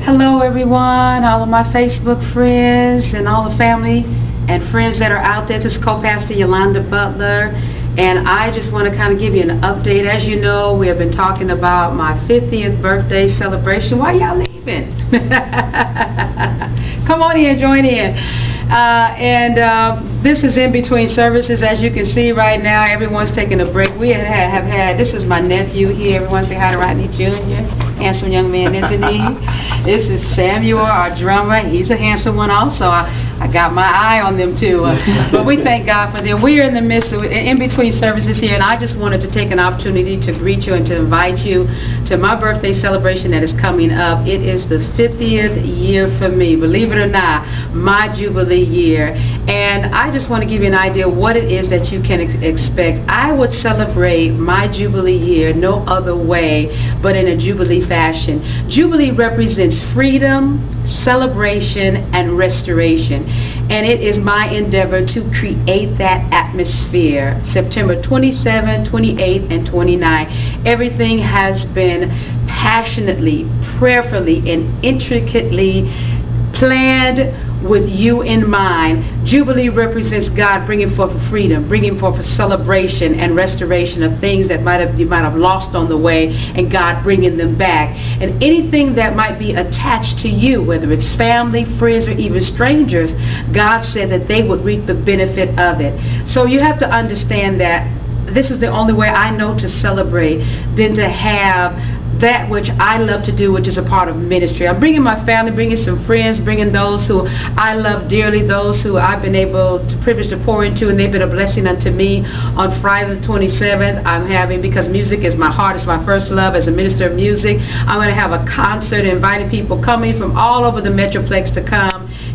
Hello everyone, all of my Facebook friends and all the family and friends that are out there. This is co-pastor Yolanda Butler, and I just want to kind of give you an update. As you know, we have been talking about my 50th birthday celebration. Why y'all leaving? Come on in, join in. This is in between services. As you can see right now, everyone's taking a break. We have had, this is my nephew here. Everyone say hi to Rodney Jr., handsome young man, isn't he? This is Samuel, our drummer. He's a handsome one also. I got my eye on them too. But we thank God for them. We are in the midst of, in between services here, and I just wanted to take an opportunity to greet you and to invite you to my birthday celebration that is coming up. It is the 50th year for me, believe it or not, my Jubilee year. And I just want to give you an idea of what it is that you can expect. I would celebrate my Jubilee year no other way but in a Jubilee fashion. Jubilee represents freedom, celebration, and restoration. And it is my endeavor to create that atmosphere. September 27, 28, and 29. Everything has been passionately, prayerfully, and intricately planned with you in mind. Jubilee represents God bringing forth freedom, bringing forth a celebration and restoration of things that you might have lost on the way, and God bringing them back. And anything that might be attached to you, whether it's family, friends, or even strangers, God said that they would reap the benefit of it. So you have to understand that this is the only way I know to celebrate than to have that which I love to do, which is a part of ministry. I'm bringing my family, bringing some friends, bringing those who I love dearly, those who I've been able to privilege to pour into, and they've been a blessing unto me. On Friday the 27th, I'm having, because music is my heart, it's my first love as a minister of music, I'm going to have a concert inviting people coming from all over the Metroplex to come.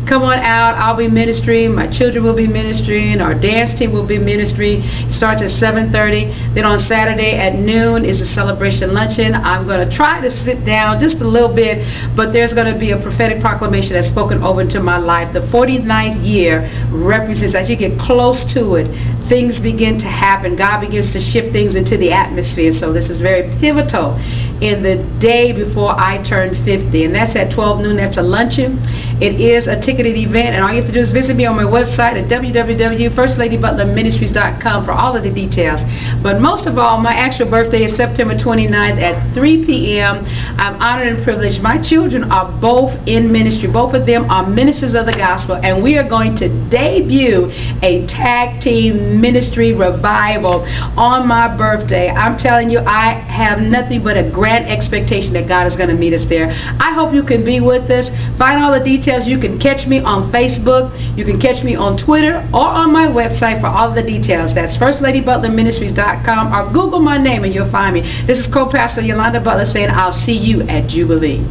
Come on out. I'll be ministering. My children will be ministering. Our dance team will be ministering. It starts at 7:30. Then on Saturday at noon is a celebration luncheon. I'm going to try to sit down just a little bit, but there's going to be a prophetic proclamation that's spoken over into my life. The 49th year represents, as you get close to it, things begin to happen. God begins to shift things into the atmosphere. So this is very pivotal in the day before I turn 50, and that's at 12 noon. That's a luncheon. It is a ticketed event, and all you have to do is visit me on my website at www.firstladybutlerministries.com for all of the details. But most of all, my actual birthday is September 29th at 3 p.m. I'm honored and privileged. My children are both in ministry. Both of them are ministers of the gospel, and we are going to debut a tag team ministry revival on my birthday. I'm telling you, I have nothing but a grand expectation that God is going to meet us there. I hope you can be with us. Find all the details. You can catch me on Facebook, you can catch me on Twitter, or on my website for all of the details. That's firstladybutlerministries.com, or Google my name and you'll find me. This is co-pastor Yolanda Butler saying I'll see you at Jubilee.